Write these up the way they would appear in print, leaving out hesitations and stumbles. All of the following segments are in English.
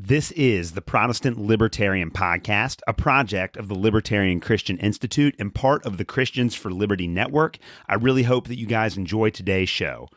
This is the Protestant Libertarian Podcast, a project of the Libertarian Christian Institute and part of the Christians for Liberty Network. I really hope that you guys enjoy today's show.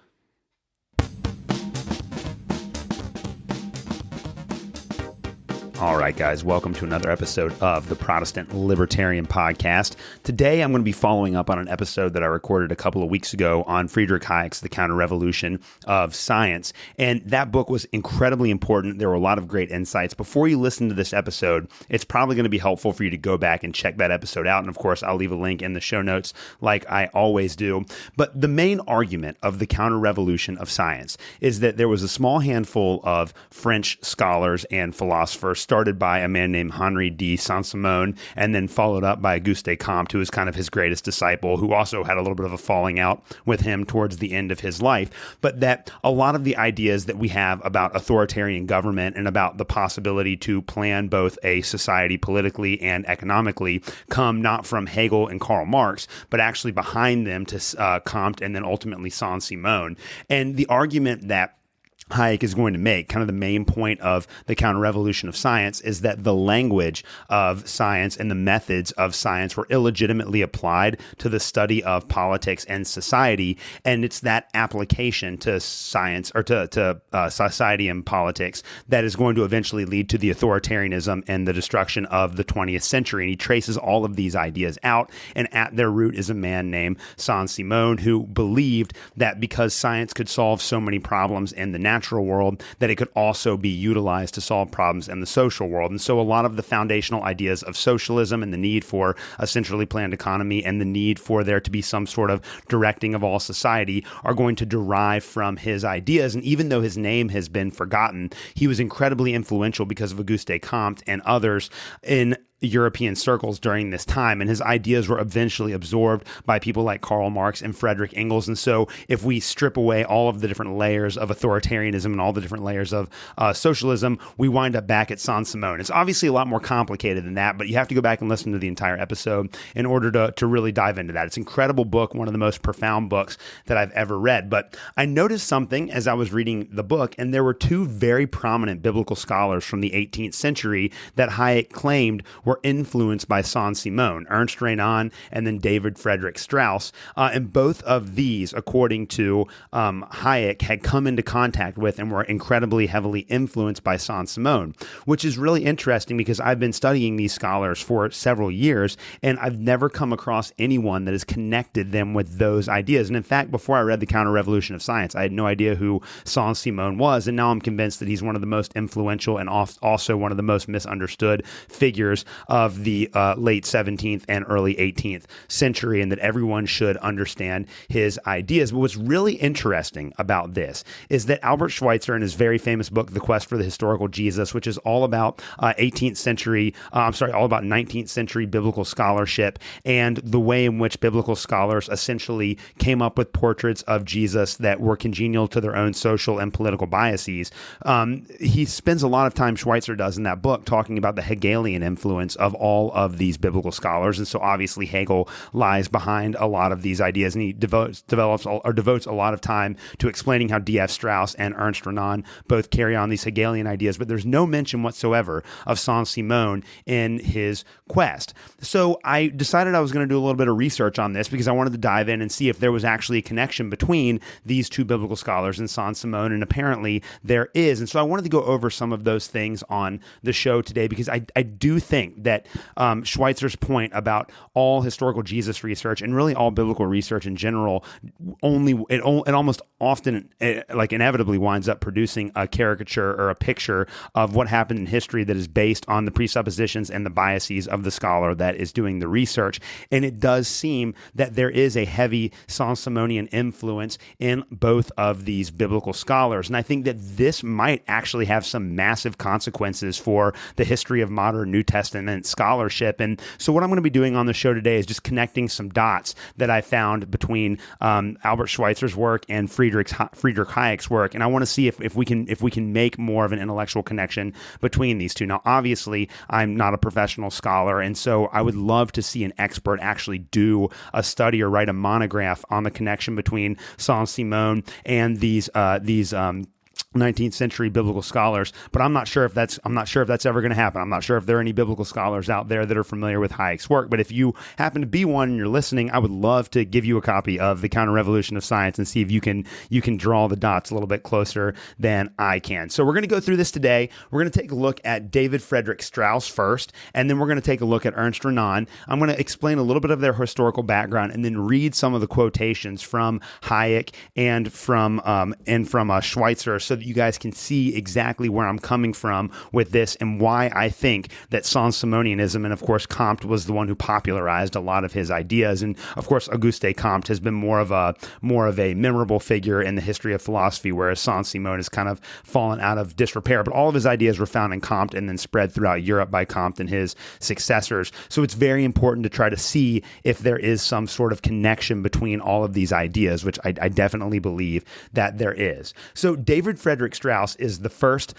All right, guys, welcome to another episode of the Protestant Libertarian Podcast. Today, I'm going to be following up on an episode that I recorded a couple of weeks ago on Fredrich Hayek's The Counter-Revolution of Science, and that book was incredibly important. There were a lot of great insights. Before you listen to this episode, it's probably going to be helpful for you to go back and check that episode out, and of course, I'll leave a link in the show notes like I always do. But the main argument of The Counter-Revolution of Science is that there was a small handful of French scholars and philosophers started by a man named Henri de Saint-Simonian and then followed up by Auguste, who was kind of his greatest disciple, who also had a little bit of a falling out with him towards the end of his life. But that a lot of the ideas that we have about authoritarian government and about the possibility to plan both a society politically and economically come not from Hegel and Karl Marx, but actually behind them to Comte and then ultimately Saint-Simonian. And the argument that Hayek is going to make, kind of the main point of the counter-revolution of science, is that the language of science and the methods of science were illegitimately applied to the study of politics and society, and it's that application to science or to society and politics that is going to eventually lead to the authoritarianism and the destruction of the 20th century. And he traces all of these ideas out, and at their root is a man named Saint-Simonian who believed that because science could solve so many problems in the natural world, that it could also be utilized to solve problems in the social world. And so a lot of the foundational ideas of socialism and the need for a centrally planned economy and the need for there to be some sort of directing of all society are going to derive from his ideas. And even though his name has been forgotten, he was incredibly influential because of Auguste Comte and others in European circles during this time, and his ideas were eventually absorbed by people like Karl Marx and Fredrich Engels. And so if we strip away all of the different layers of authoritarianism and all the different layers of socialism, we wind up back at Saint-Simonian. It's obviously a lot more complicated than that, but you have to go back and listen to the entire episode in order to really dive into that. It's an incredible book, one of the most profound books that I've ever read. But I noticed something as I was reading the book, and there were two very prominent biblical scholars from the 18th century that Hayek claimed were influenced by Saint-Simonian, Ernst Renan and then David Frederick Strauss. And both of these, according to Hayek, had come into contact with and were incredibly heavily influenced by Saint-Simonian, which is really interesting because I've been studying these scholars for several years, and I've never come across anyone that has connected them with those ideas. And in fact, before I read The Counter-Revolution of Science, I had no idea who Saint-Simonian was, and now I'm convinced that he's one of the most influential and also one of the most misunderstood figures of the late 17th and early 18th century, and that everyone should understand his ideas. But what's really interesting about this is that Albert Schweitzer, in his very famous book, The Quest for the Historical Jesus, which is all about all about 19th century biblical scholarship and the way in which biblical scholars essentially came up with portraits of Jesus that were congenial to their own social and political biases. He spends a lot of time, Schweitzer does in that book, talking about the Hegelian influence of all of these biblical scholars. And so obviously Hegel lies behind a lot of these ideas, and he devotes a lot of time to explaining how D.F. Strauss and Ernst Renan both carry on these Hegelian ideas, but there's no mention whatsoever of Saint-Simonian in his quest. So I decided I was going to do a little bit of research on this because I wanted to dive in and see if there was actually a connection between these two biblical scholars and Saint-Simonian, and apparently there is. And so I wanted to go over some of those things on the show today because I do think that Schweitzer's point about all historical Jesus research and really all biblical research in general it almost often inevitably winds up producing a caricature or a picture of what happened in history that is based on the presuppositions and the biases of the scholar that is doing the research. And it does seem that there is a heavy Saint-Simonian influence in both of these biblical scholars. And I think that this might actually have some massive consequences for the history of modern New Testament scholarship. And so what I'm going to be doing on the show today is just connecting some dots that I found between Albert Schweitzer's work and Friedrich Hayek's work. And I want to see if we can make more of an intellectual connection between these two. Now, obviously, I'm not a professional scholar, and so I would love to see an expert actually do a study or write a monograph on the connection between Saint-Simonian and these 19th century biblical scholars, but I'm not sure if that's ever going to happen. I'm not sure if there are any biblical scholars out there that are familiar with Hayek's work, but if you happen to be one and you're listening, I would love to give you a copy of The Counter-Revolution of Science and see if you can draw the dots a little bit closer than I can. So we're going to go through this today. We're going to take a look at David Fredrich Strauss first, and then we're going to take a look at Ernst Renan. I'm going to explain a little bit of their historical background and then read some of the quotations from Hayek and from Schweitzer, so that you guys can see exactly where I'm coming from with this and why I think that Saint-Simonianism, and of course Comte was the one who popularized a lot of his ideas, and of course Auguste Comte has been more of a memorable figure in the history of philosophy, whereas Saint-Simon has kind of fallen out of disrepair. But all of his ideas were found in Comte and then spread throughout Europe by Comte and his successors. So it's very important to try to see if there is some sort of connection between all of these ideas, which I definitely believe that there is. So David Fredrich Strauss is the first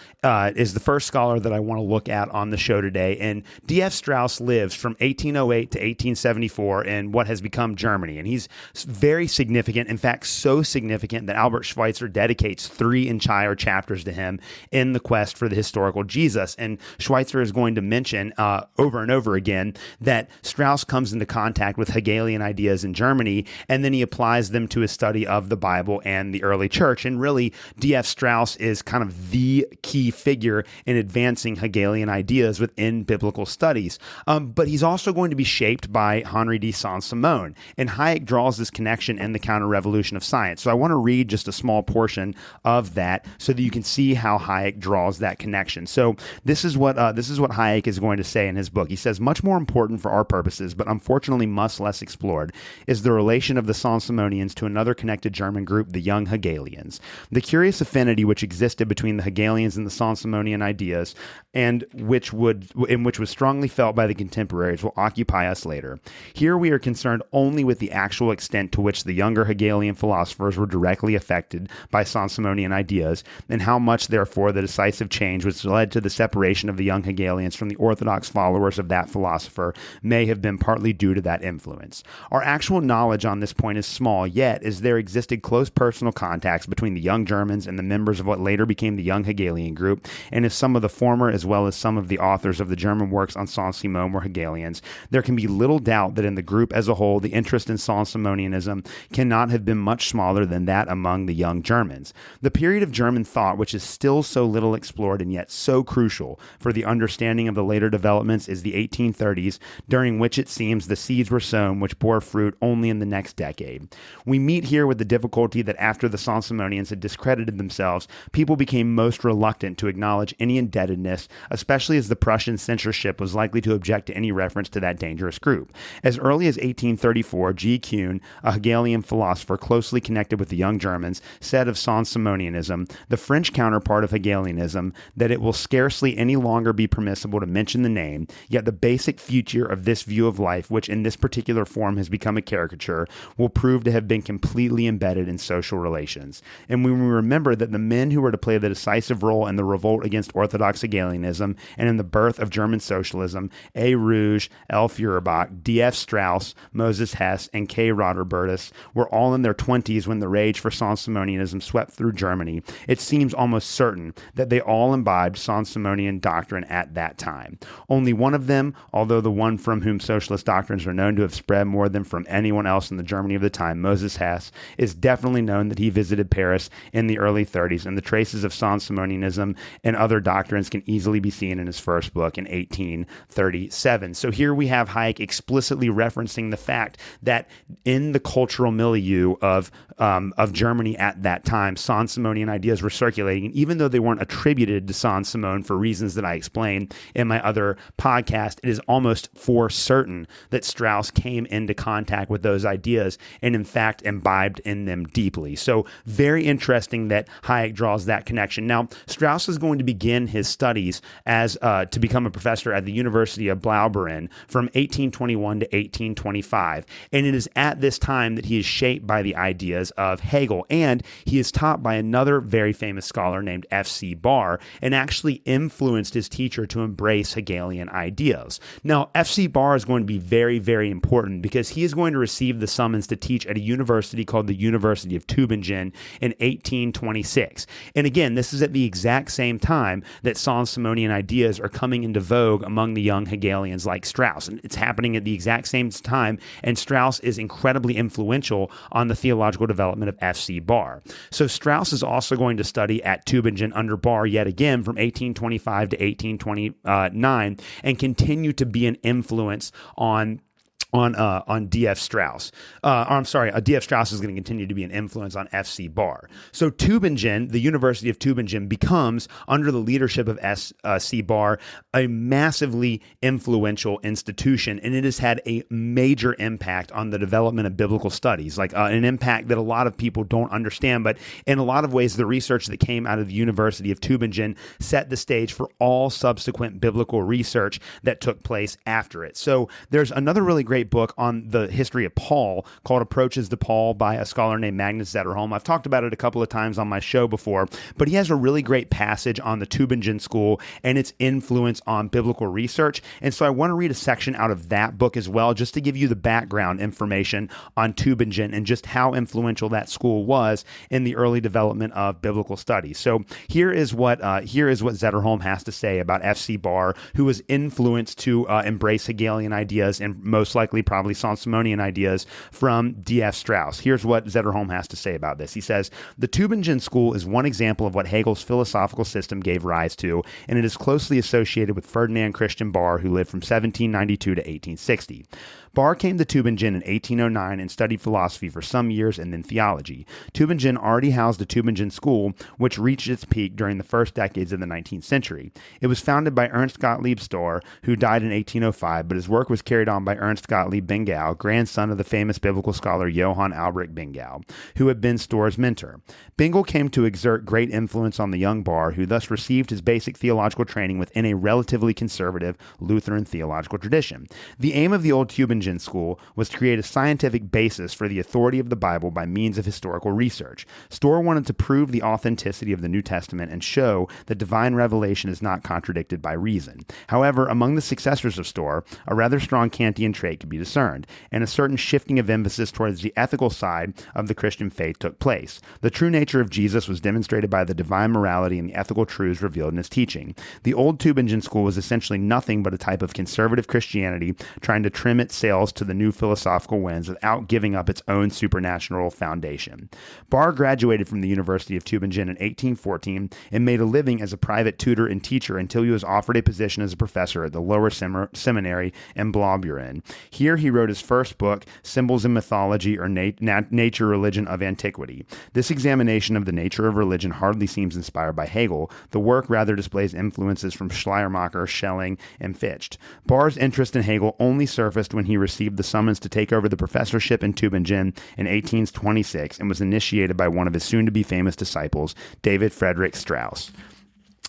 scholar that I want to look at on the show today. And D.F. Strauss lives from 1808 to 1874 in what has become Germany. And he's very significant, in fact, so significant that Albert Schweitzer dedicates 3 entire chapters to him in The Quest for the Historical Jesus. And Schweitzer is going to mention over and over again that Strauss comes into contact with Hegelian ideas in Germany, and then he applies them to his study of the Bible and the early church. And really, D.F. Strauss is kind of the key figure in advancing Hegelian ideas within biblical studies. But he's also going to be shaped by Henri de Saint-Simon, and Hayek draws this connection in The Counter-Revolution of Science. So I want to read just a small portion of that so that you can see how Hayek draws that connection. So this is what Hayek is going to say in his book. He says, much more important for our purposes, but unfortunately much less explored, is the relation of the Saint-Simonians to another connected German group, the young Hegelians. The curious affinity which existed between the Hegelians and the Saint-Simonian ideas, and which was strongly felt by the contemporaries, will occupy us later. Here we are concerned only with the actual extent to which the younger Hegelian philosophers were directly affected by Saint-Simonian ideas, and how much, therefore, the decisive change which led to the separation of the young Hegelians from the orthodox followers of that philosopher may have been partly due to that influence. Our actual knowledge on this point is small, yet as there existed close personal contacts between the young Germans and the members of what later became the young Hegelian group, and as some of the former as well as some of the authors of the German works on Saint-Simon were Hegelians, there can be little doubt that in the group as a whole, the interest in Saint-Simonianism cannot have been much smaller than that among the young Germans. The period of German thought, which is still so little explored and yet so crucial for the understanding of the later developments, is the 1830s, during which it seems the seeds were sown which bore fruit only in the next decade. We meet here with the difficulty that after the Saint-Simonians had discredited themselves, people became most reluctant to acknowledge any indebtedness, especially as the Prussian censorship was likely to object to any reference to that dangerous group. As early as 1834, G. Kuhn, a Hegelian philosopher closely connected with the young Germans, said of Saint-Simonianism, the French counterpart of Hegelianism, that it will scarcely any longer be permissible to mention the name, yet the basic feature of this view of life, which in this particular form has become a caricature, will prove to have been completely embedded in social relations. And when we remember that the men who were to play the decisive role in the revolt against Orthodox Hegelianism and in the birth of German socialism, A. Rouge, L. Feuerbach, D.F. Strauss, Moses Hess, and K. Roderbertus, were all in their 20s when the rage for Saint-Simonianism swept through Germany, it seems almost certain that they all imbibed Saint-Simonian doctrine at that time. Only one of them, although the one from whom socialist doctrines are known to have spread more than from anyone else in the Germany of the time, Moses Hess, is definitely known that he visited Paris in the early 30s, and the traces of Saint-Simonianism and other doctrines can easily be seen in his first book in 1837. So here we have Hayek explicitly referencing the fact that in the cultural milieu of Germany at that time, Saint-Simonian ideas were circulating, and even though they weren't attributed to Saint-Simon for reasons that I explained in my other podcast, it is almost for certain that Strauss came into contact with those ideas and in fact imbibed in them deeply. So very interesting that Hayek draws that connection. Now, Strauss is going to begin his studies as to become a professor at the University of Blaubeuren from 1821 to 1825, and it is at this time that he is shaped by the ideas ideas of Hegel. And he is taught by another very famous scholar named F.C. Barr, and actually influenced his teacher to embrace Hegelian ideas. Now, F.C. Barr is going to be very, very important because he is going to receive the summons to teach at a university called the University of Tubingen in 1826. And again, this is at the exact same time that Saint-Simonian ideas are coming into vogue among the young Hegelians like Strauss. And it's happening at the exact same time, and Strauss is incredibly influential on the theological development of F.C. Barr. So Strauss is also going to study at Tubingen under Barr yet again from 1825 to 1829 and continue to be an influence on D.F. Strauss. D.F. Strauss is going to continue to be an influence on F.C. Barr. So Tubingen, the University of Tubingen, becomes, under the leadership of F.C. Barr, a massively influential institution, and it has had a major impact on the development of biblical studies, like an impact that a lot of people don't understand. But in a lot of ways, the research that came out of the University of Tubingen set the stage for all subsequent biblical research that took place after it. So there's another really great book on the history of Paul called Approaches to Paul by a scholar named Magnus Zetterholm. I've talked about it a couple of times on my show before, but he has a really great passage on the Tubingen School and its influence on biblical research. And so I want to read a section out of that book as well, just to give you the background information on Tubingen and just how influential that school was in the early development of biblical studies. So here is what Zetterholm has to say about F.C. Barr, who was influenced to embrace Hegelian ideas and most likely probably Saint-Simonian ideas from D.F. Strauss. Here's what Zetterholm has to say about this. He says, "The Tubingen School is one example of what Hegel's philosophical system gave rise to, and it is closely associated with Ferdinand Christian Barr, who lived from 1792 to 1860. Barr came to Tubingen in 1809 and studied philosophy for some years and then theology. Tubingen already housed the Tubingen School, which reached its peak during the first decades of the 19th century. It was founded by Ernst Gottlieb Storr, who died in 1805, but his work was carried on by Ernst Gottlieb Bengau, grandson of the famous biblical scholar Johann Albrecht Bengau, who had been Storr's mentor. Bengel came to exert great influence on the young Barr, who thus received his basic theological training within a relatively conservative Lutheran theological tradition. The aim of the old Tubingen School was to create a scientific basis for the authority of the Bible by means of historical research. Storr wanted to prove the authenticity of the New Testament and show that divine revelation is not contradicted by reason. However, among the successors of Storr, a rather strong Kantian trait could be discerned, and a certain shifting of emphasis towards the ethical side of the Christian faith took place. The true nature of Jesus was demonstrated by the divine morality and the ethical truths revealed in his teaching. The old Tubingen School was essentially nothing but a type of conservative Christianity trying to trim its sails to the new philosophical winds without giving up its own supernatural foundation. Barr graduated from the University of Tubingen in 1814 and made a living as a private tutor and teacher until he was offered a position as a professor at the lower seminary in Blaubeuren. Here he wrote his first book, Symbols in Mythology or Nature Religion of Antiquity. This examination of the nature of religion hardly seems inspired by Hegel. The work rather displays influences from Schleiermacher, Schelling, and Fichte. Barr's interest in Hegel only surfaced when he received the summons to take over the professorship in Tubingen in 1826 and was initiated by one of his soon-to-be famous disciples, David Fredrich Strauss.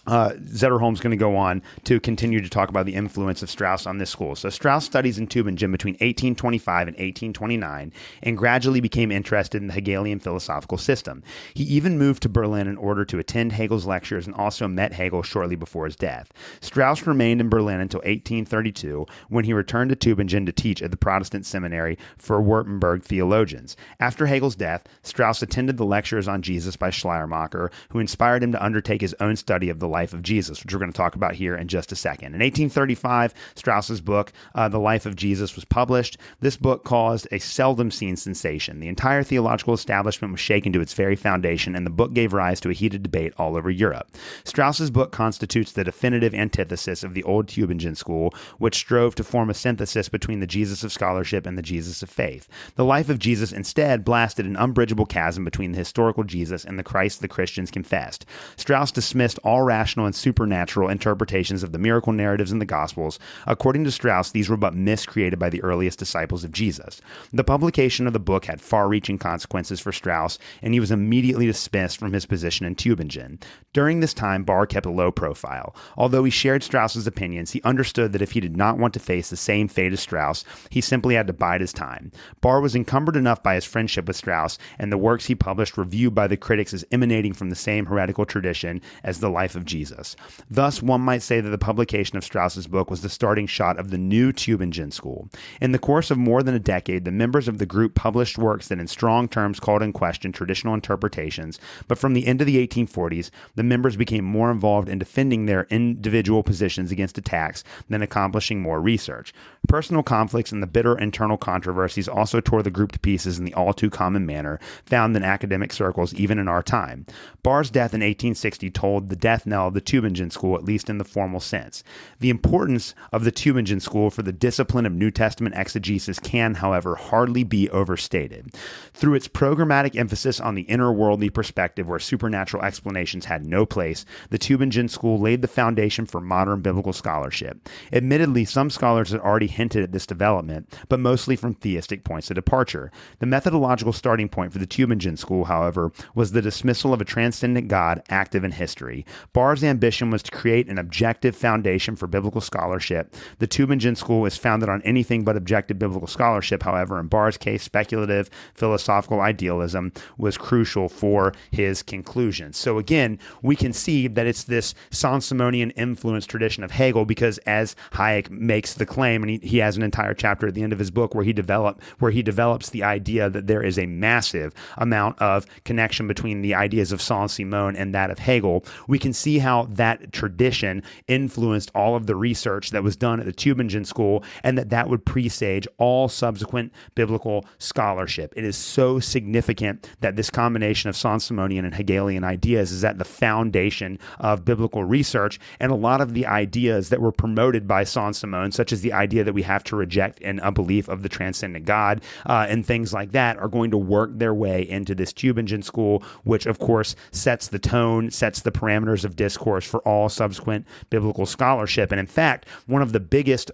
Zetterholm's going to go on to continue to talk about the influence of Strauss on this school. So Strauss studies in Tubingen between 1825 and 1829 and gradually became interested in the Hegelian philosophical system. He even moved to Berlin in order to attend Hegel's lectures and also met Hegel shortly before his death. Strauss remained in Berlin until 1832 when he returned to Tubingen to teach at the Protestant seminary for Württemberg theologians. After Hegel's death, Strauss attended the lectures on Jesus by Schleiermacher, who inspired him to undertake his own study of the life of Jesus, which we're going to talk about here in just a second. In 1835, Strauss's book, The Life of Jesus, was published. This book caused a seldom seen sensation. The entire theological establishment was shaken to its very foundation, and the book gave rise to a heated debate all over Europe. Strauss's book constitutes the definitive antithesis of the old Tubingen School, which strove to form a synthesis between the Jesus of scholarship and the Jesus of faith. The Life of Jesus instead blasted an unbridgeable chasm between the historical Jesus and the Christ the Christians confessed. Strauss dismissed all rational irrational and supernatural interpretations of the miracle narratives in the Gospels. According to Strauss, these were but myths created by the earliest disciples of Jesus. The publication of the book had far-reaching consequences for Strauss, and he was immediately dismissed from his position in Tubingen. During this time, Barr kept a low profile. Although he shared Strauss's opinions, he understood that if he did not want to face the same fate as Strauss, he simply had to bide his time. Barr was encumbered enough by his friendship with Strauss, and the works he published were viewed by the critics as emanating from the same heretical tradition as the life of Jesus. Thus, one might say that the publication of Strauss's book was the starting shot of the new Tubingen School. In the course of more than a decade, the members of the group published works that in strong terms called in question traditional interpretations, but from the end of the 1840s, the members became more involved in defending their individual positions against attacks than accomplishing more research. Personal conflicts and the bitter internal controversies also tore the group to pieces in the all-too-common manner found in academic circles even in our time. Barr's death in 1860 tolled the death knell of the Tubingen School, at least in the formal sense. The importance of the Tubingen School for the discipline of New Testament exegesis can, however, hardly be overstated. Through its programmatic emphasis on the inner-worldly perspective where supernatural explanations had no place, the Tubingen School laid the foundation for modern biblical scholarship. Admittedly, some scholars had already hinted at this development, but mostly from theistic points of departure. The methodological starting point for the Tubingen School, however, was the dismissal of a transcendent God active in history. Barr's ambition was to create an objective foundation for biblical scholarship. The Tubingen School is founded on anything but objective biblical scholarship, however. In Barr's case, speculative philosophical idealism was crucial for his conclusions. So again, we can see that it's this Saint-Simonian influence tradition of Hegel, because as Hayek makes the claim, and he has an entire chapter at the end of his book where he develops the idea that there is a massive amount of connection between the ideas of Saint-Simon and that of Hegel. We can see how that tradition influenced all of the research that was done at the Tubingen School, and that would presage all subsequent biblical scholarship. It is so significant that this combination of Saint-Simonian and Hegelian ideas is at the foundation of biblical research, and a lot of the ideas that were promoted by Saint-Simon, such as the idea that we have to reject a belief of the transcendent God and things like that, are going to work their way into this Tubingen School, which of course sets the tone, sets the parameters of discourse for all subsequent biblical scholarship. And in fact, one of the biggest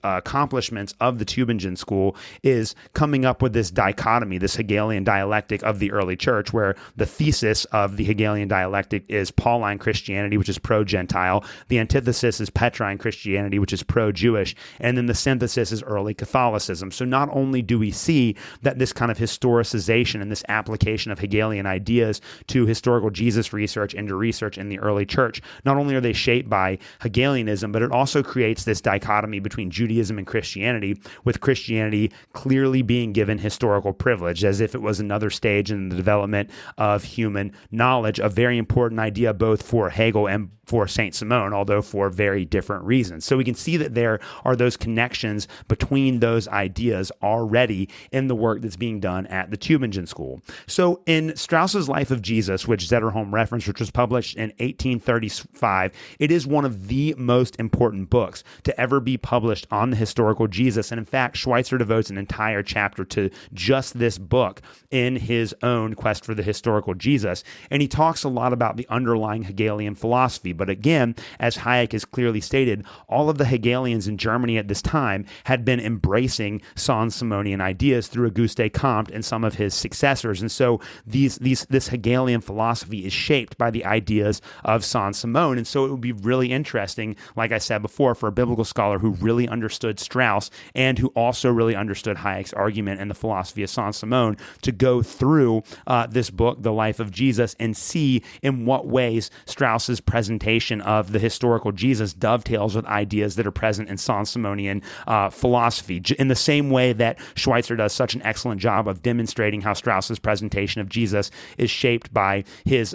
accomplishments of the Tubingen School is coming up with this dichotomy, this Hegelian dialectic of the early church, where the thesis of the Hegelian dialectic is Pauline Christianity, which is pro-Gentile. The antithesis is Petrine Christianity, which is pro-Jewish. And then the synthesis is early Catholicism. So not only do we see that this kind of historicization and this application of Hegelian ideas to historical Jesus research and to research in the early church, not only are they shaped by Hegelianism, but it also creates this dichotomy between Judaism and Christianity, with Christianity clearly being given historical privilege, as if it was another stage in the development of human knowledge, a very important idea both for Hegel and for Saint-Simon, although for very different reasons. So we can see that there are those connections between those ideas already in the work that's being done at the Tubingen School. So in Strauss's Life of Jesus, which Zetterholm referenced, which was published in 1835, it is one of the most important books to ever be published on the historical Jesus. And in fact, Schweitzer devotes an entire chapter to just this book in his own Quest for the Historical Jesus. And he talks a lot about the underlying Hegelian philosophy. But again, as Hayek has clearly stated, all of the Hegelians in Germany at this time had been embracing Saint-Simonian ideas through Auguste Comte and some of his successors. And so this Hegelian philosophy is shaped by the ideas of Saint-Simon. And so it would be really interesting, like I said before, for a biblical scholar who really understood Strauss and who also really understood Hayek's argument and the philosophy of Saint-Simon to go through this book, The Life of Jesus, and see in what ways Strauss's presentation of the historical Jesus dovetails with ideas that are present in Saint-Simonian philosophy, in the same way that Schweitzer does such an excellent job of demonstrating how Strauss's presentation of Jesus is shaped by his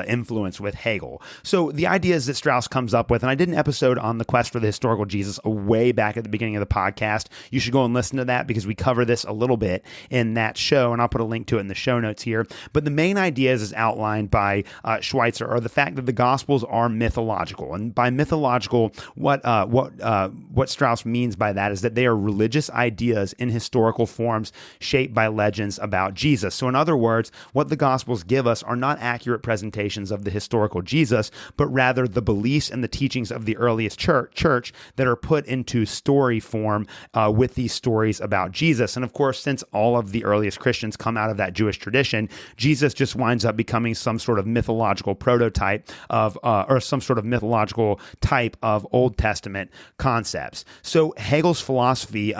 influence with Hegel. So the ideas that Strauss comes up with, and I did an episode on the Quest for the Historical Jesus way back at the beginning of the podcast. You should go and listen to that because we cover this a little bit in that show, and I'll put a link to it in the show notes here. But the main ideas as outlined by Schweitzer are the fact that the Gospels are mythological. And by mythological, what Strauss means by that is that they are religious ideas in historical forms shaped by legends about Jesus. So in other words, what the Gospels give us are not accurate presentations of the historical Jesus, but rather the beliefs and the teachings of the earliest church that are put into story form with these stories about Jesus. And of course, since all of the earliest Christians come out of that Jewish tradition, Jesus just winds up becoming some sort of mythological prototype of, or some sort of mythological type of Old Testament concepts. So Hegel's philosophy,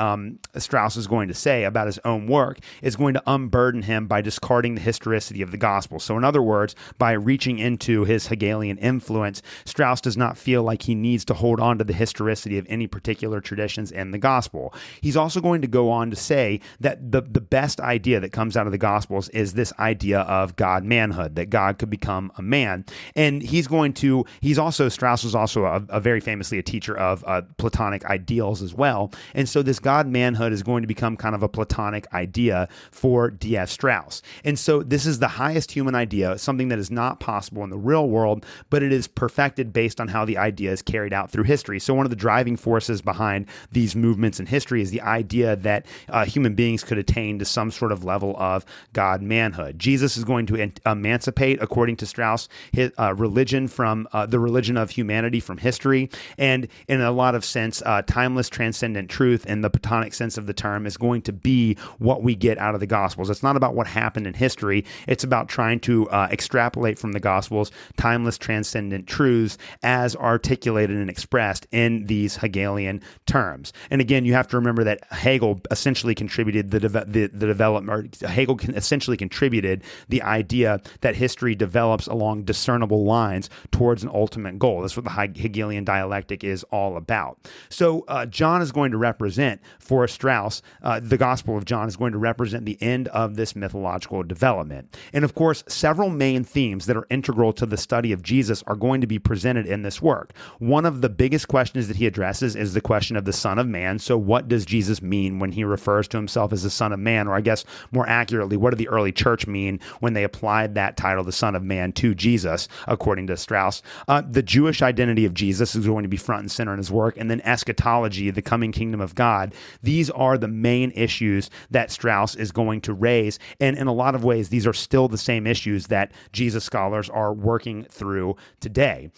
Strauss is going to say about his own work, is going to unburden him by discarding the historicity of the gospel. So in other words, by reaching into his Hegelian influence, Strauss does not feel like he needs to hold on to the historicity of any particular traditions in the gospel. He's also going to go on to say that the best idea that comes out of the gospels is this idea of God manhood, that God could become a man. And Strauss was also a very famously a teacher of Platonic ideals as well. And so this God manhood is going to become kind of a Platonic idea for D.F. Strauss. And so this is the highest human idea, something that is not possible in the real world, but it is perfected based on how the idea is carried out through history. So one of the driving forces behind these movements in history is the idea that human beings could attain to some sort of level of God manhood. Jesus is going to emancipate, according to Strauss, his religion from the religion of humanity from history. And in a lot of sense, timeless transcendent truth in the Platonic sense of the term is going to be what we get out of the Gospels. It's not about what happened in history. It's about trying to extrapolate from the Gospels timeless transcendent truths as articulated and expressed in these Hegelian terms. And again, you have to remember that Hegel essentially contributed the development. Hegel essentially contributed the idea that history develops along discernible lines towards an ultimate goal. That's what the Hegelian dialectic is all about. So John is going to represent, for Strauss, the Gospel of John is going to represent the end of this mythological development. And of course, several main themes that are integral to the study of Jesus are going to be presented in this work. One of the biggest questions that he addresses is the question of the Son of Man. So what does Jesus mean when he refers to himself as the Son of Man? Or I guess more accurately, what did the early church mean when they applied that title, the Son of Man, to Jesus, according to Strauss? The Jewish identity of Jesus is going to be front and center in his work. And then eschatology, the coming kingdom of God. These are the main issues that Strauss is going to raise. And in a lot of ways, these are still the same issues that Jesus scholars are working through today.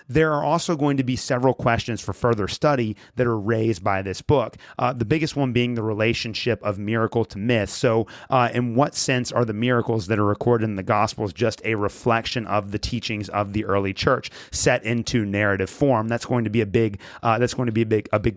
There are also going to be several questions for further study that are raised by this book. The biggest one being the relationship of miracle to myth. So in what sense are the miracles that are recorded in the Gospels just a reflection of the teachings of the early church set into narrative form? That's going to be a big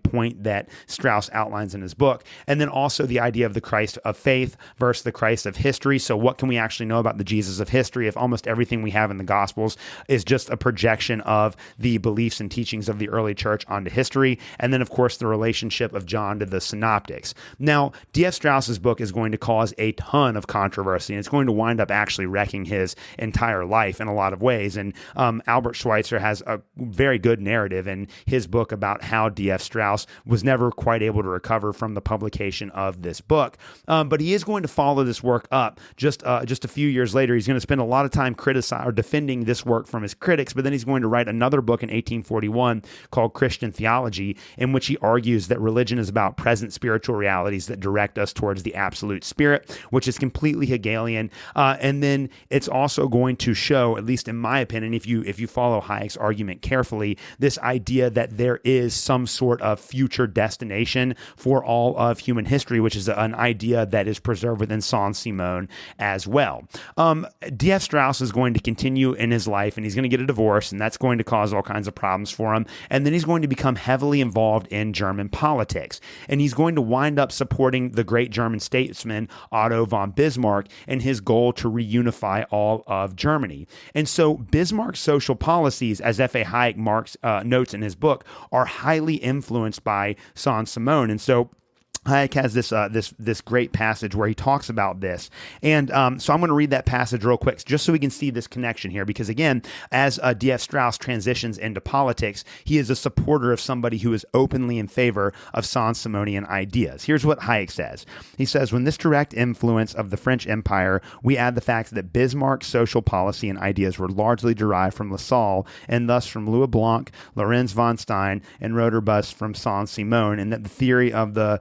point that Strauss outlines in his book. And then also the idea of the Christ of faith versus the Christ of history. So what can we actually know about the Jesus of history if almost everything we have in the Gospels is just a projection of the beliefs and teachings of the early church onto history? And then, of course, the relationship of John to the synoptics. Now, D.F. Strauss's book is going to cause a ton of controversy, and it's going to wind up actually wrecking his entire life in a lot of ways. And Albert Schweitzer has a very good narrative in his book about how D.F. Strauss was never quite able to recover from the publication of this book. But he is going to follow this work up just a few years later. He's going to spend a lot of time defending this work from his critics, but then he's going to write another book in 1841 called Christian Theology, in which he argues that religion is about present spiritual realities that direct us towards the absolute spirit, which is completely Hegelian. And then it's also going to show, at least in my opinion, if you follow Hayek's argument carefully, this idea that there is some sort of future destination for all of human history, which is an idea that is preserved within Saint-Simonian as well. D.F. Strauss is going to continue in his life, and he's going to get a divorce, and that's going to cause all kinds of problems for him. And then he's going to become heavily involved in German politics, and he's going to wind up supporting the great German statesman Otto von Bismarck in his goal to reunify all of Germany. And so Bismarck's social policies, as F.A. Hayek notes in his book, are highly influenced by Saint-Simonian. And so Hayek has this great passage where he talks about this. And so I'm going to read that passage real quick just so we can see this connection here. Because again, as D.F. Strauss transitions into politics, he is a supporter of somebody who is openly in favor of Saint-Simonian ideas. Here's what Hayek says. He says, when this direct influence of the French Empire, we add the fact that Bismarck's social policy and ideas were largely derived from Lassalle, and thus from Louis Blanc, Lorenz von Stein, and Roderbus from Saint-Simon, and that the theory of the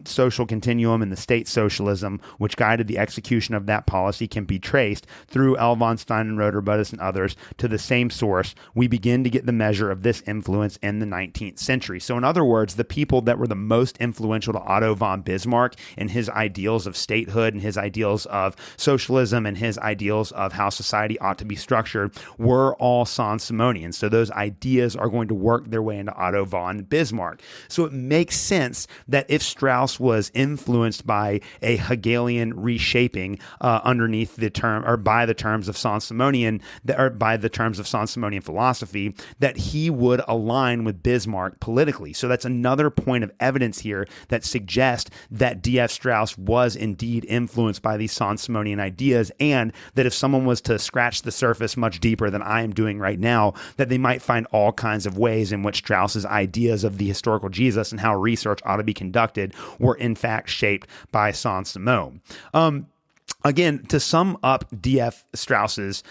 social continuum and the state socialism, which guided the execution of that policy, can be traced through L. von Stein and Roederbudis and others to the same source, we begin to get the measure of this influence in the 19th century. So in other words, the people that were the most influential to Otto von Bismarck in his ideals of statehood and his ideals of socialism and his ideals of how society ought to be structured were all Saint-Simonians. So those ideas are going to work their way into Otto von Bismarck. So it makes sense that if Strauss was influenced by a Hegelian reshaping underneath the term, or by the terms of Saint-Simonian, or by the terms of Saint-Simonian philosophy, that he would align with Bismarck politically. So that's another point of evidence here that suggests that D.F. Strauss was indeed influenced by these Saint-Simonian ideas, and that if someone was to scratch the surface much deeper than I am doing right now, that they might find all kinds of ways in which Strauss's ideas of the historical Jesus and how research ought to be conducted were in fact shaped by Saint-Simon. Again, to sum up D.F. Strauss's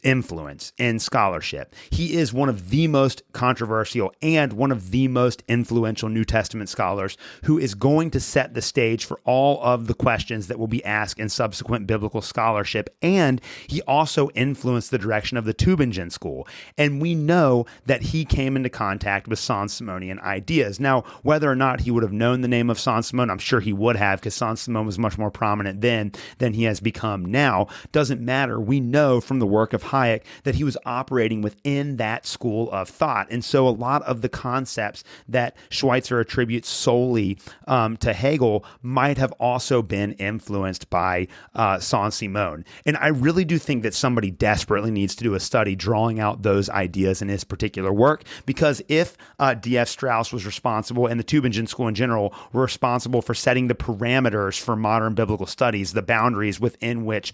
influence in scholarship, he is one of the most controversial and one of the most influential New Testament scholars who is going to set the stage for all of the questions that will be asked in subsequent biblical scholarship. And he also influenced the direction of the Tubingen School. And we know that he came into contact with Saint-Simonian ideas. Now, whether or not he would have known the name of Saint-Simon, I'm sure he would have, because Saint-Simon was much more prominent then than he has become now. Doesn't matter. We know from the work of Hayek that he was operating within that school of thought. And so a lot of the concepts that Schweitzer attributes solely to Hegel might have also been influenced by Saint-Simon. And I really do think that somebody desperately needs to do a study drawing out those ideas in his particular work, because if D.F. Strauss was responsible, and the Tubingen School in general were responsible for setting the parameters for modern biblical studies, the boundaries within which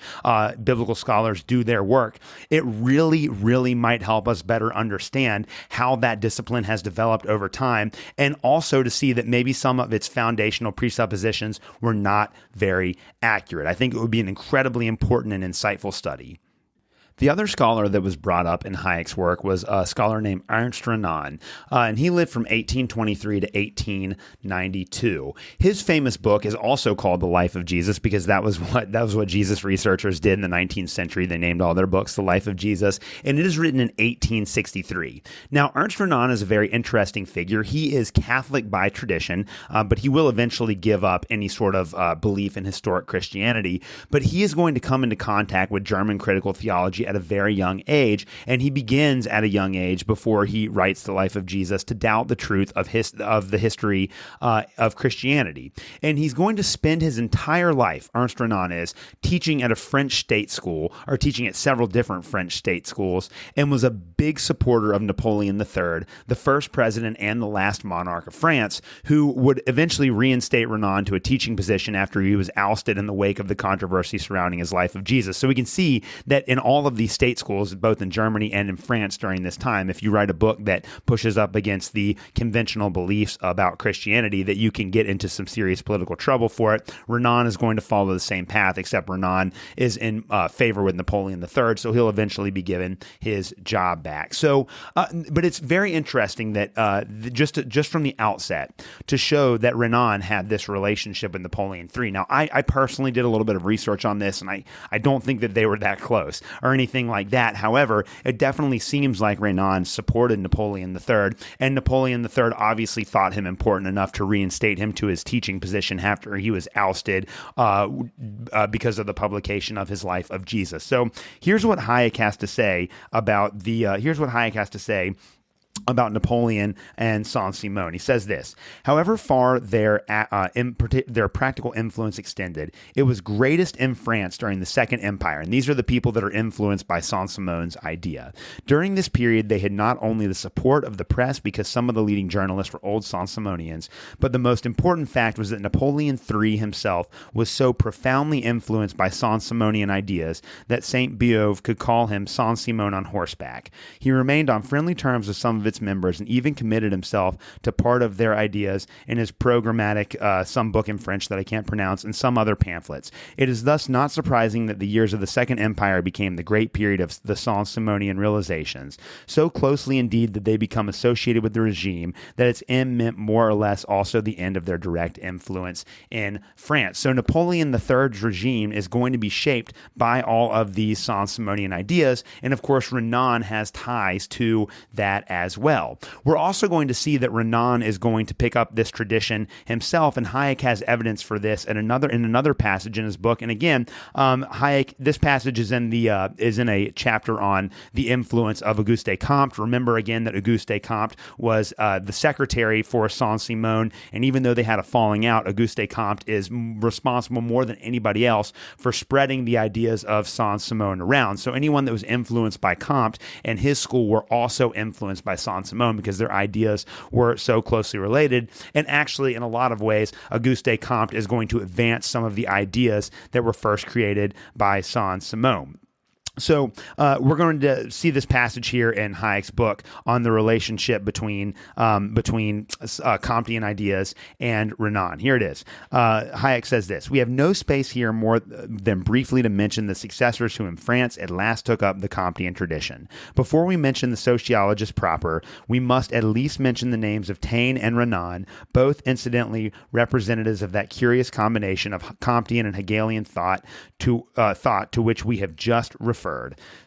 biblical scholars do their work, it really, really might help us better understand how that discipline has developed over time, and also to see that maybe some of its foundational presuppositions were not very accurate. I think it would be an incredibly important and insightful study. The other scholar that was brought up in Hayek's work was a scholar named Ernst Renan, and he lived from 1823 to 1892. His famous book is also called The Life of Jesus, because that was what Jesus researchers did in the 19th century. They named all their books The Life of Jesus, and it is written in 1863. Now, Ernst Renan is a very interesting figure. He is Catholic by tradition, but he will eventually give up any sort of belief in historic Christianity. But he is going to come into contact with German critical theology at a very young age, and he begins at a young age, before he writes The Life of Jesus, to doubt the truth of the history of Christianity. And he's going to spend his entire life, Ernst Renan is, teaching at a French state school, or teaching at several different French state schools, and was a big supporter of Napoleon III, the first president and the last monarch of France, who would eventually reinstate Renan to a teaching position after he was ousted in the wake of the controversy surrounding his Life of Jesus. So we can see that in all of these state schools, both in Germany and in France during this time, if you write a book that pushes up against the conventional beliefs about Christianity, that you can get into some serious political trouble for it. Renan is going to follow the same path, except Renan is in favor with Napoleon III, so he'll eventually be given his job back. So, but it's very interesting that just from the outset, to show that Renan had this relationship with Napoleon III. Now, I personally did a little bit of research on this, and I don't think that they were that close or anything like that. However, it definitely seems like Renan supported Napoleon III, and Napoleon III obviously thought him important enough to reinstate him to his teaching position after he was ousted because of the publication of his Life of Jesus. So here's what Hayek has to say about about Napoleon and Saint-Simon. He says this: however far their practical influence extended, it was greatest in France during the Second Empire, and these are the people that are influenced by Saint-Simon's idea. During this period, they had not only the support of the press, because some of the leading journalists were old Saint-Simonians, but the most important fact was that Napoleon III himself was so profoundly influenced by Saint-Simonian ideas that Saint Beuve could call him Saint-Simon on horseback. He remained on friendly terms with some of of its members and even committed himself to part of their ideas in his programmatic, some book in French that I can't pronounce, and some other pamphlets. It is thus not surprising that the years of the Second Empire became the great period of the Saint-Simonian realizations. So closely indeed did they become associated with the regime that its end meant more or less also the end of their direct influence in France. So Napoleon III's regime is going to be shaped by all of these Saint-Simonian ideas, and of course Renan has ties to that as well. We're also going to see that Renan is going to pick up this tradition himself, and Hayek has evidence for this in another passage in his book. And again, Hayek, this passage is in a chapter on the influence of Auguste Comte. Remember again that Auguste Comte was the secretary for Saint-Simon, and even though they had a falling out, Auguste Comte is responsible more than anybody else for spreading the ideas of Saint-Simon around. So anyone that was influenced by Comte and his school were also influenced by Saint-Simon because their ideas were so closely related. And actually, in a lot of ways, Auguste Comte is going to advance some of the ideas that were first created by Saint-Simon. So we're going to see this passage here in Hayek's book on the relationship between Comtean ideas and Renan. Here it is. Hayek says this: "We have no space here more than briefly to mention the successors who in France at last took up the Comtean tradition. Before we mention the sociologists proper, we must at least mention the names of Taine and Renan, both incidentally representatives of that curious combination of Comtean and Hegelian thought to which we have just referred.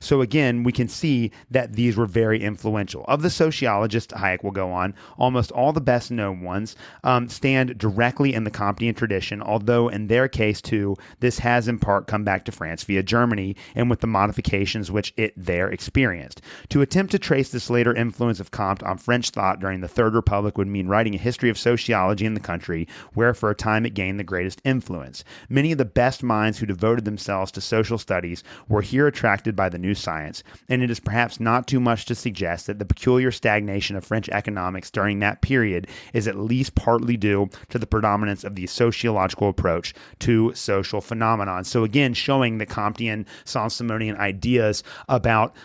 So again, we can see that these were very influential. Of the sociologists, Hayek will go on, almost all the best known ones stand directly in the Comtean tradition, although in their case too, this has in part come back to France via Germany and with the modifications which it there experienced. To attempt to trace this later influence of Comte on French thought during the Third Republic would mean writing a history of sociology in the country where for a time it gained the greatest influence. Many of the best minds who devoted themselves to social studies were here attracted by the new science, and it is perhaps not too much to suggest that the peculiar stagnation of French economics during that period is at least partly due to the predominance of the sociological approach to social phenomenon." So again, showing the Comtean Saint-Simonian ideas about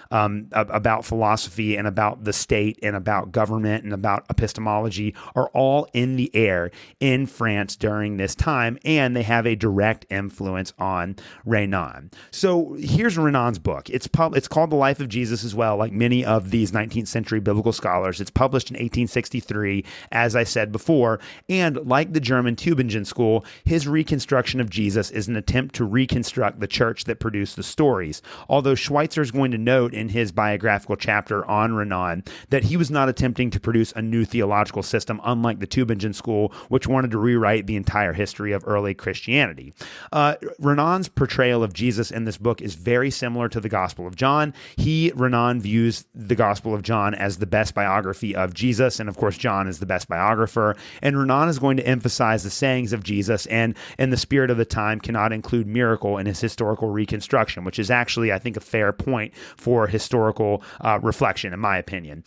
philosophy and about the state and about government and about epistemology are all in the air in France during this time, and they have a direct influence on Renan. So here's Renan's book. It's called The Life of Jesus as well, like many of these 19th century biblical scholars. It's published in 1863, as I said before, and like the German Tubingen School, his reconstruction of Jesus is an attempt to reconstruct the church that produced the stories. Although Schweitzer is going to note in his biographical chapter on Renan that he was not attempting to produce a new theological system, unlike the Tubingen School, which wanted to rewrite the entire history of early Christianity. Renan's portrayal of Jesus in this book is very similar to the Gospel of John. Renan views the Gospel of John as the best biography of Jesus, and of course John is the best biographer, and Renan is going to emphasize the sayings of Jesus and in the spirit of the time cannot include miracle in his historical reconstruction, which is actually, I think, a fair point for historical reflection, in my opinion.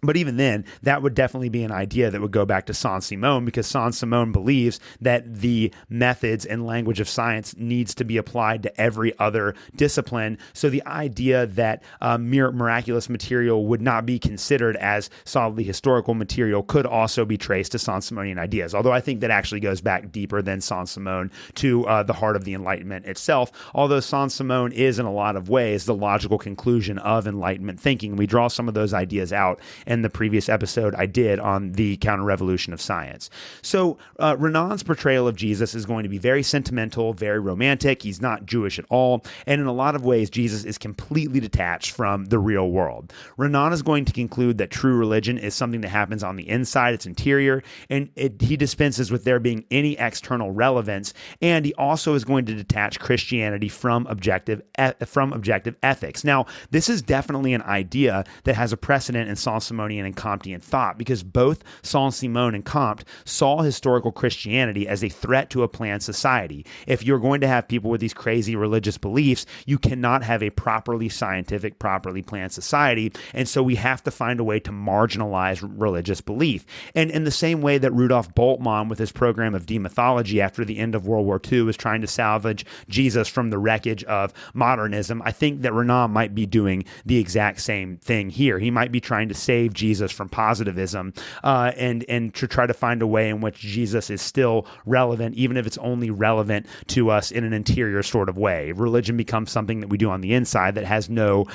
But even then, that would definitely be an idea that would go back to Saint-Simon, because Saint-Simon believes that the methods and language of science needs to be applied to every other discipline. So the idea that mere miraculous material would not be considered as solidly historical material could also be traced to Saint-Simonian ideas, although I think that actually goes back deeper than Saint-Simon to the heart of the Enlightenment itself, although Saint-Simon is in a lot of ways the logical conclusion of Enlightenment thinking. We draw some of those ideas out in the previous episode I did on the counter-revolution of science. So Renan's portrayal of Jesus is going to be very sentimental, very romantic. He's not Jewish at all, and in a lot of ways, Jesus is completely detached from the real world. Renan is going to conclude that true religion is something that happens on the inside, it's interior, and he dispenses with there being any external relevance, and he also is going to detach Christianity from objective ethics. Now, this is definitely an idea that has a precedent in Saint-Simonian and Comtean thought, because both Saint-Simon and Comte saw historical Christianity as a threat to a planned society. If you're going to have people with these crazy religious beliefs, you cannot have a properly scientific, properly planned society, and so we have to find a way to marginalize religious belief. And in the same way that Rudolf Bultmann, with his program of demythology after the end of World War II, was trying to salvage Jesus from the wreckage of modernism, I think that Renan might be doing the exact same thing here. He might be trying to save remove Jesus from positivism, and to try to find a way in which Jesus is still relevant, even if it's only relevant to us in an interior sort of way. Religion becomes something that we do on the inside that has no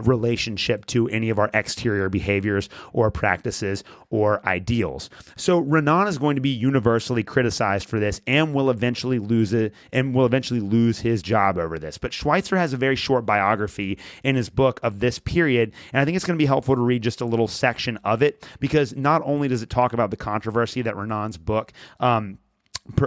relationship to any of our exterior behaviors or practices or ideals. So Renan is going to be universally criticized for this and will eventually lose his job over this. But Schweitzer has a very short biography in his book of this period, and I think it's going to be helpful to read just a little section of it, because not only does it talk about the controversy that Renan's book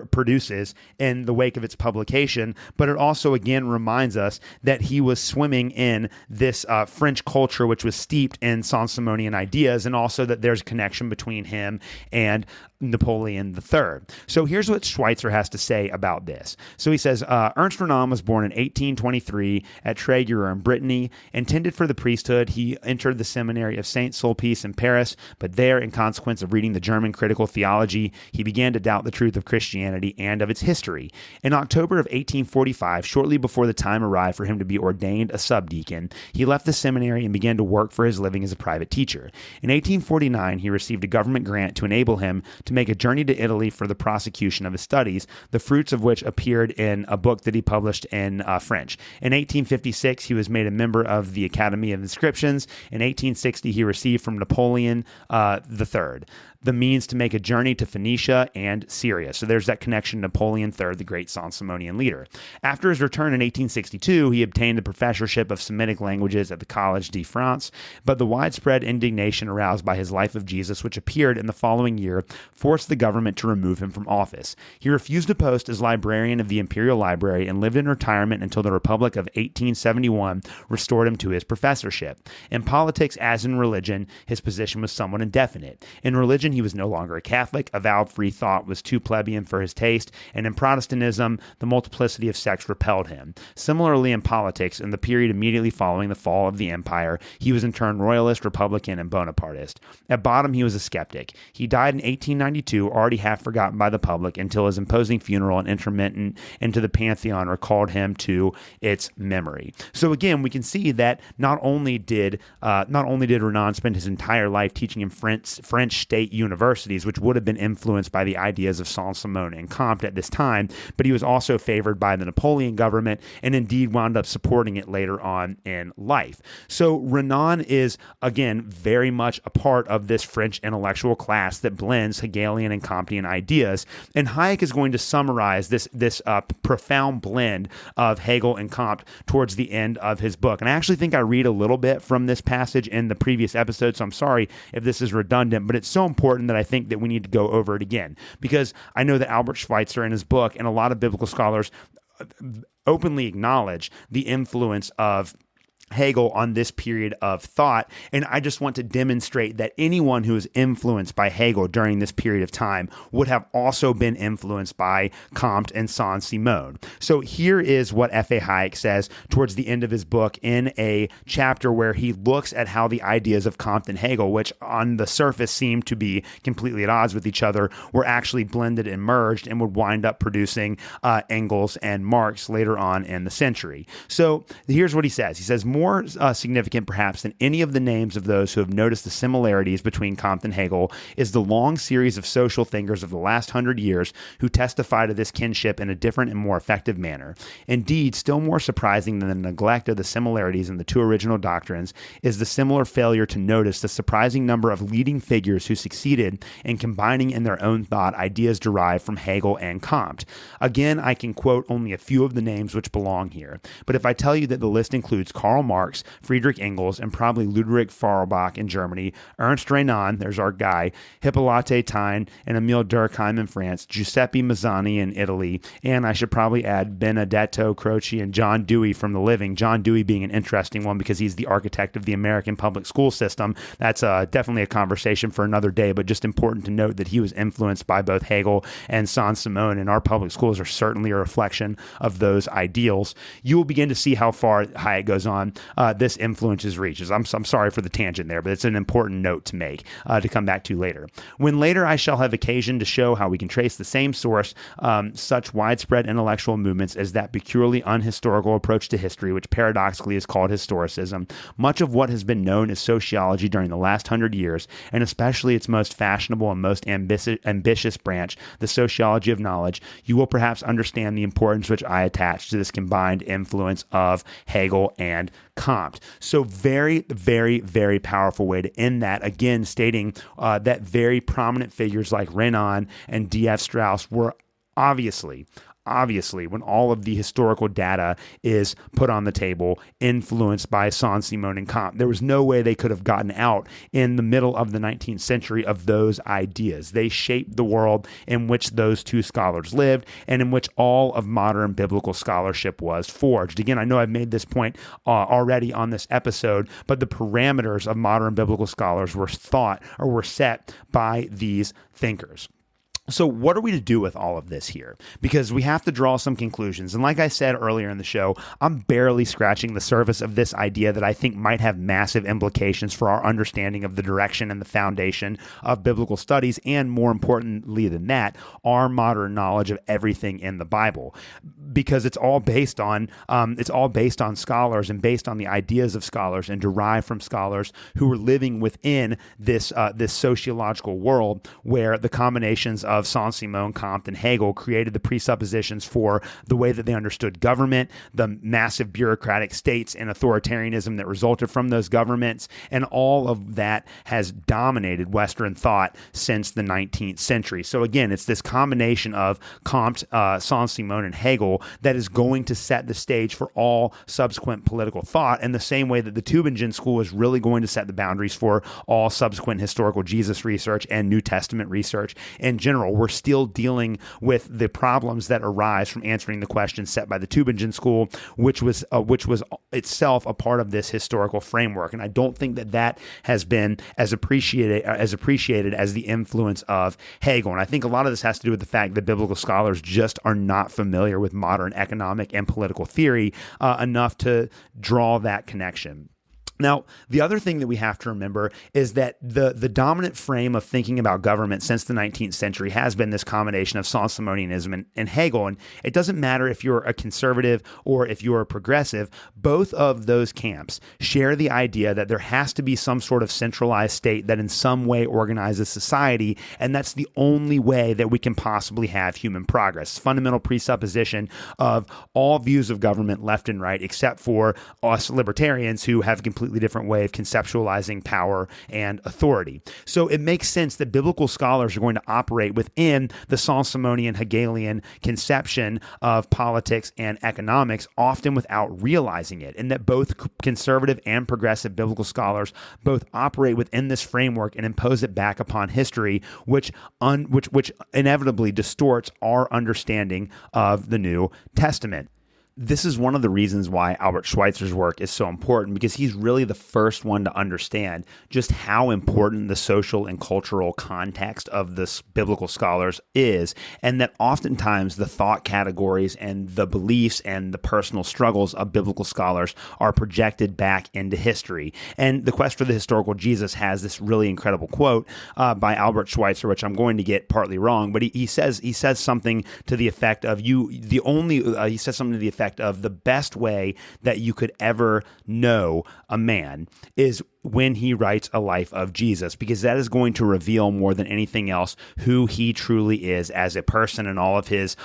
produces in the wake of its publication, but it also again reminds us that he was swimming in this French culture which was steeped in Saint-Simonian ideas, and also that there's a connection between him and Napoleon III. So here's what Schweitzer has to say about this. So he says, Ernst Renan was born in 1823 at Trégueux in Brittany. Intended for the priesthood, he entered the seminary of Saint-Sulpice in Paris, but there, in consequence of reading the German critical theology, he began to doubt the truth of Christianity and of its history. In October of 1845, shortly before the time arrived for him to be ordained a subdeacon, he left the seminary and began to work for his living as a private teacher. In 1849, he received a government grant to enable him to make a journey to Italy for the prosecution of his studies, the fruits of which appeared in a book that he published in French. In 1856, he was made a member of the Academy of Inscriptions. In 1860, he received from Napoleon III the means to make a journey to Phoenicia and Syria. So there's that connection, Napoleon III, the great Saint-Simonian leader. After his return in 1862, he obtained the professorship of Semitic languages at the Collège de France, but the widespread indignation aroused by his Life of Jesus, which appeared in the following year, forced the government to remove him from office. He refused a post as librarian of the Imperial Library and lived in retirement until the Republic of 1871 restored him to his professorship. In politics, as in religion, his position was somewhat indefinite. In religion, he was no longer a Catholic. Avowed free thought was too plebeian for his taste, and in Protestantism, the multiplicity of sects repelled him. Similarly, in politics, in the period immediately following the fall of the empire, he was in turn royalist, republican, and Bonapartist. At bottom, he was a skeptic. He died in 1892, already half forgotten by the public, until his imposing funeral and interment into the pantheon recalled him to its memory. So again, we can see that not only did Renan spend his entire life teaching in French state universities, which would have been influenced by the ideas of Saint-Simonian and Comte at this time, but he was also favored by the Napoleon government and indeed wound up supporting it later on in life. So Renan is, again, very much a part of this French intellectual class that blends Hegelian and Comtean ideas, and Hayek is going to summarize this profound blend of Hegel and Comte towards the end of his book. And I actually think I read a little bit from this passage in the previous episode, so I'm sorry if this is redundant, but it's so important that I think that we need to go over it again, because I know that Albert Schweitzer in his book and a lot of biblical scholars openly acknowledge the influence of Hegel on this period of thought, and I just want to demonstrate that anyone who is influenced by Hegel during this period of time would have also been influenced by Comte and Saint-Simon. So here is what F.A. Hayek says towards the end of his book in a chapter where he looks at how the ideas of Comte and Hegel, which on the surface seem to be completely at odds with each other, were actually blended and merged and would wind up producing Engels and Marx later on in the century. So here's what he says. He says, more significant perhaps than any of the names of those who have noticed the similarities between Comte and Hegel is the long series of social thinkers of the last 100 years who testify to this kinship in a different and more effective manner. Indeed, still more surprising than the neglect of the similarities in the two original doctrines is the similar failure to notice the surprising number of leading figures who succeeded in combining in their own thought ideas derived from Hegel and Comte. Again, I can quote only a few of the names which belong here, but if I tell you that the list includes Karl Marx, Fredrich Engels, and probably Ludwig Feuerbach in Germany, Ernst Renan, there's our guy, Hippolyte Taine and Emile Durkheim in France, Giuseppe Mazzani in Italy, and I should probably add Benedetto Croce and John Dewey from The Living, John Dewey being an interesting one because he's the architect of the American public school system. That's definitely a conversation for another day, but just important to note that he was influenced by both Hegel and Saint-Simon, and our public schools are certainly a reflection of those ideals. You will begin to see how far Hayek goes on this influences reaches. I'm sorry for the tangent there, but it's an important note to make to come back to later. When later I shall have occasion to show how we can trace the same source, such widespread intellectual movements as that peculiarly unhistorical approach to history, which paradoxically is called historicism, much of what has been known as sociology during the last 100 years, and especially its most fashionable and most ambitious branch, the sociology of knowledge, you will perhaps understand the importance which I attach to this combined influence of Hegel and Comte. So very, very, very powerful way to end that, again, stating that very prominent figures like Renan and D.F. Strauss were obviously, when all of the historical data is put on the table, influenced by Saint-Simonian and Comte. There was no way they could have gotten out in the middle of the 19th century of those ideas. They shaped the world in which those two scholars lived and in which all of modern biblical scholarship was forged. Again, I know I've made this point already on this episode, but the parameters of modern biblical scholars were set by these thinkers. So what are we to do with all of this here? Because we have to draw some conclusions. And like I said earlier in the show, I'm barely scratching the surface of this idea that I think might have massive implications for our understanding of the direction and the foundation of biblical studies, and more importantly than that, our modern knowledge of everything in the Bible. Because it's all based on scholars and based on the ideas of scholars and derived from scholars who were living within this sociological world where the combinations of Saint-Simon, Comte, and Hegel created the presuppositions for the way that they understood government, the massive bureaucratic states and authoritarianism that resulted from those governments, and all of that has dominated Western thought since the 19th century. So again, it's this combination of Comte, Saint-Simon, and Hegel that is going to set the stage for all subsequent political thought, in the same way that the Tubingen School is really going to set the boundaries for all subsequent historical Jesus research and New Testament research in general. We're still dealing with the problems that arise from answering the questions set by the Tubingen School, which was itself a part of this historical framework. And I don't think that has been as appreciated as the influence of Hegel. And I think a lot of this has to do with the fact that biblical scholars just are not familiar with modern economic and political theory enough to draw that connection. Now, the other thing that we have to remember is that the dominant frame of thinking about government since the 19th century has been this combination of Saint-Simonianism and Hegel. And it doesn't matter if you're a conservative or if you're a progressive, both of those camps share the idea that there has to be some sort of centralized state that in some way organizes society, and that's the only way that we can possibly have human progress. Fundamental presupposition of all views of government, left and right, except for us libertarians who have a completely different way of conceptualizing power and authority. So it makes sense that biblical scholars are going to operate within the Saint-Simonian Hegelian conception of politics and economics, often without realizing it, and that both conservative and progressive biblical scholars both operate within this framework and impose it back upon history, which inevitably distorts our understanding of the New Testament. This is one of the reasons why Albert Schweitzer's work is so important, because he's really the first one to understand just how important the social and cultural context of this biblical scholars is, and that oftentimes the thought categories and the beliefs and the personal struggles of biblical scholars are projected back into history. And The Quest for the Historical Jesus has this really incredible quote by Albert Schweitzer, which I'm going to get partly wrong, but he says something to the effect of the best way that you could ever know a man is when he writes a life of Jesus, because that is going to reveal more than anything else who he truly is as a person and all of his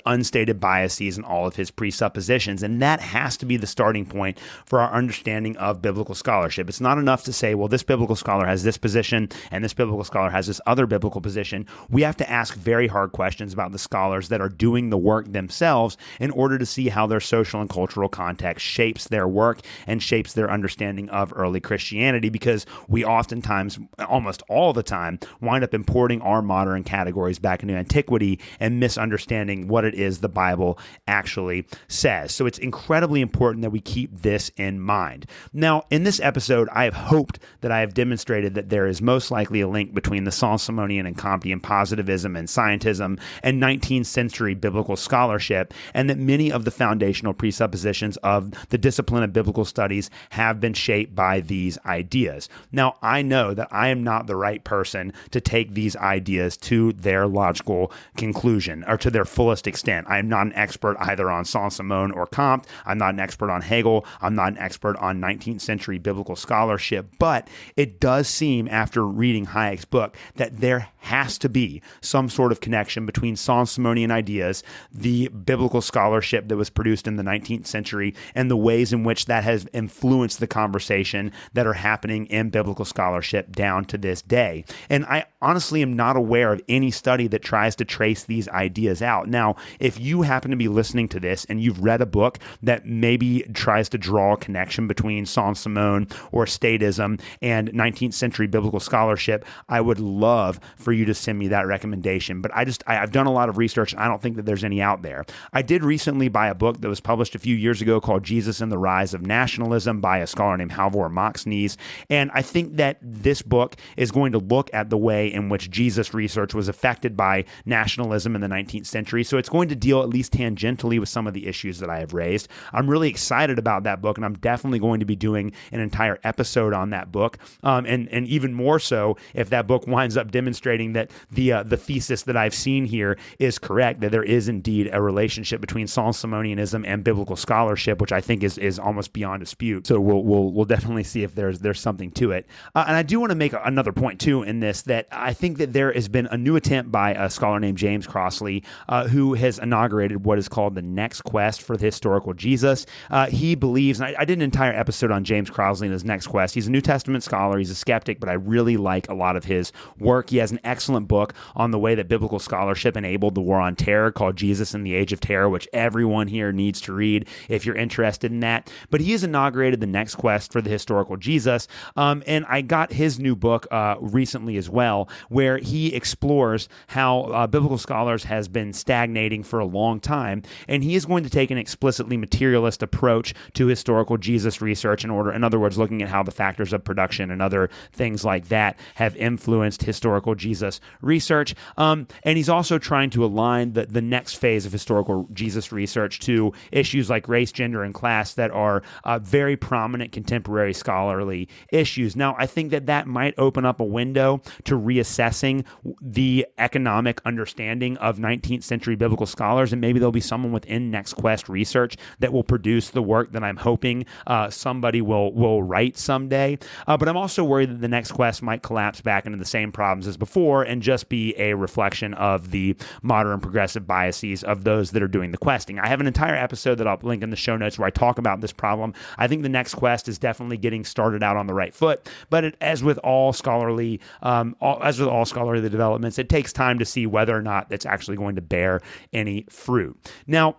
unstated biases and all of his presuppositions. And that has to be the starting point for our understanding of biblical scholarship. It's not enough to say, well, this biblical scholar has this position and this biblical scholar has this other biblical position. We have to ask very hard questions about the scholars that are doing the work themselves in order to see how their social and cultural context shapes their work and shapes their understanding of early Christianity. Christianity, because we oftentimes, almost all the time, wind up importing our modern categories back into antiquity and misunderstanding what it is the Bible actually says. So it's incredibly important that we keep this in mind. Now, in this episode, I have hoped that I have demonstrated that there is most likely a link between the Saint-Simonian and Comtean positivism and scientism and 19th century biblical scholarship, and that many of the foundational presuppositions of the discipline of biblical studies have been shaped by these ideas. Now, I know that I am not the right person to take these ideas to their logical conclusion or to their fullest extent. I am not an expert either on Saint-Simon or Comte. I'm not an expert on Hegel. I'm not an expert on 19th century biblical scholarship, but it does seem after reading Hayek's book that there has to be some sort of connection between Saint-Simonian ideas, the biblical scholarship that was produced in the 19th century, and the ways in which that has influenced the conversation that are happening in biblical scholarship down to this day. And I honestly am not aware of any study that tries to trace these ideas out. Now, if you happen to be listening to this and you've read a book that maybe tries to draw a connection between Saint-Simon or statism and 19th century biblical scholarship, I would love for you to send me that recommendation. But I've done a lot of research. I don't think that there's any out there. I did recently buy a book that was published a few years ago called Jesus and the Rise of Nationalism by a scholar named Halvor Moxnes. And I think that this book is going to look at the way in which Jesus research was affected by nationalism in the 19th century. So it's going to deal at least tangentially with some of the issues that I have raised. I'm really excited about that book, and I'm definitely going to be doing an entire episode on that book. And even more so if that book winds up demonstrating that the thesis that I've seen here is correct, that there is indeed a relationship between Saint-Simonianism and biblical scholarship, which I think is almost beyond dispute. So we'll definitely see if there's something to it. And I do want to make another point too in this, that I think that there has been a new attempt by a scholar named James Crossley, who has inaugurated what is called the next quest for the historical Jesus. He believes, and I did an entire episode on James Crossley and his next quest. He's a New Testament scholar. He's a skeptic, but I really like a lot of his work. He has an excellent book on the way that biblical scholarship enabled the war on terror called Jesus in the Age of Terror, which everyone here needs to read if you're interested in that. But he has inaugurated the next quest for the historical Jesus, and I got his new book recently as well, where he explores how biblical scholars has been stagnating for a long time, and he is going to take an explicitly materialist approach to historical Jesus research in other words, looking at how the factors of production and other things like that have influenced historical Jesus research. And he's also trying to align the next phase of historical Jesus research to issues like race, gender, and class that are very prominent contemporary scholarly issues. Now, I think that might open up a window to reassessing the economic understanding of 19th century biblical scholars, and maybe there'll be someone within Next Quest research that will produce the work that I'm hoping somebody will write someday. But I'm also worried that the Next Quest might collapse back into the same problems as before and just be a reflection of the modern progressive biases of those that are doing the questing. I have an entire episode that I'll link in the show notes where I talk about this problem. I think the Next Quest is definitely getting started out on the right foot, but as with all scholarly developments, it takes time to see whether or not it's actually going to bear any fruit. Now,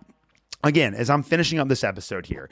again, as I'm finishing up this episode here,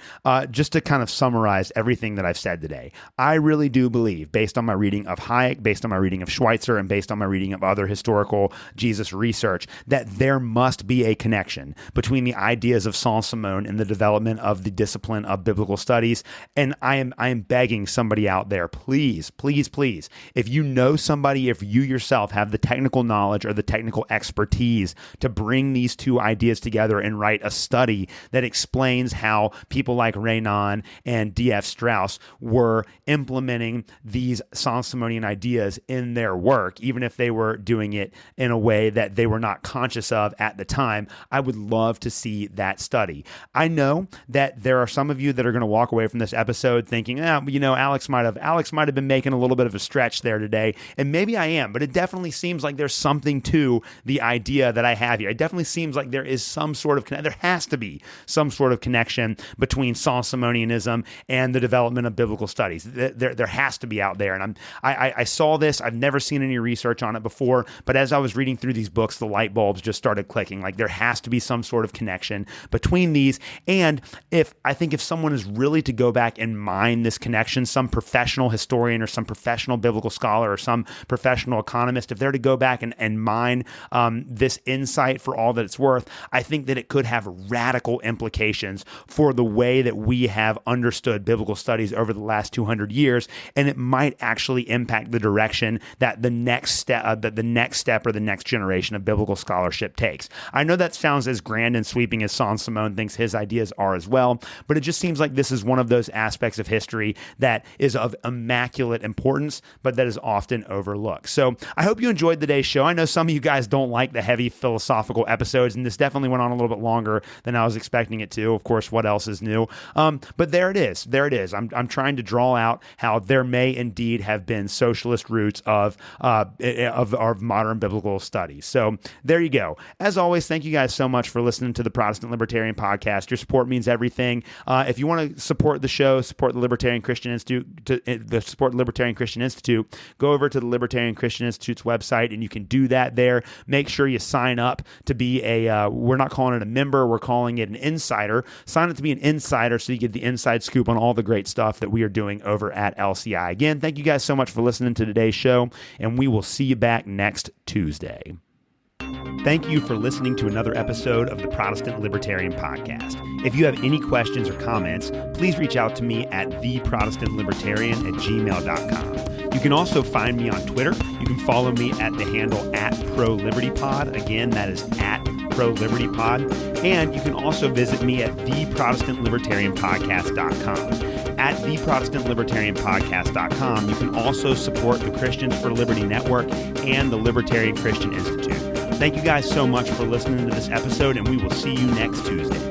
just to kind of summarize everything that I've said today, I really do believe, based on my reading of Hayek, based on my reading of Schweitzer, and based on my reading of other historical Jesus research, that there must be a connection between the ideas of Saint-Simon and the development of the discipline of biblical studies. And I am begging somebody out there, please, please, please, if you know somebody, if you yourself have the technical knowledge or the technical expertise to bring these two ideas together and write a study that explains how people like Renan and D.F. Strauss were implementing these Saint-Simonian ideas in their work, even if they were doing it in a way that they were not conscious of at the time, I would love to see that study. I know that there are some of you that are going to walk away from this episode thinking, Alex might have been making a little bit of a stretch there today, and maybe I am, but it definitely seems like there's something to the idea that I have here. It definitely seems like there is some sort of there has to be be some sort of connection between Saint-Simonianism and the development of biblical studies. There has to be out there. And I saw this. I've never seen any research on it before, but as I was reading through these books, the light bulbs just started clicking. Like there has to be some sort of connection between these. And if someone is really to go back and mine this connection, some professional historian or some professional biblical scholar or some professional economist, if they're to go back and mine this insight for all that it's worth, I think that it could have radical implications for the way that we have understood biblical studies over the last 200 years, and it might actually impact the direction that the next step or the next generation of biblical scholarship takes. I know that sounds as grand and sweeping as Saint-Simon thinks his ideas are as well, but it just seems like this is one of those aspects of history that is of immaculate importance, but that is often overlooked. So I hope you enjoyed today's show. I know some of you guys don't like the heavy philosophical episodes, and this definitely went on a little bit longer than I was expecting it to. Of course, what else is new? But there it is. I'm trying to draw out how there may indeed have been socialist roots of modern biblical studies. So there you go. As always, thank you guys so much for listening to the Protestant Libertarian Podcast. Your support means everything. If you want to support the show, support the Libertarian Christian Institute, go over to the Libertarian Christian Institute's website, and you can do that there. Make sure you sign up to be we're not calling it a member, we're calling it an insider. Sign up to be an insider so you get the inside scoop on all the great stuff that we are doing over at LCI. Again, thank you guys so much for listening to today's show, and we will see you back next Tuesday. Thank you for listening to another episode of the Protestant Libertarian Podcast. If you have any questions or comments, please reach out to me at theprotestantlibertarian@gmail.com. You can also find me on Twitter. You can follow me at the handle @ProLibertyPod. Again, that is @ProLibertyPod. And you can also visit me at theprotestantlibertarianpodcast.com. At theprotestantlibertarianpodcast.com, you can also support the Christians for Liberty Network and the Libertarian Christian Institute. Thank you guys so much for listening to this episode, and we will see you next Tuesday.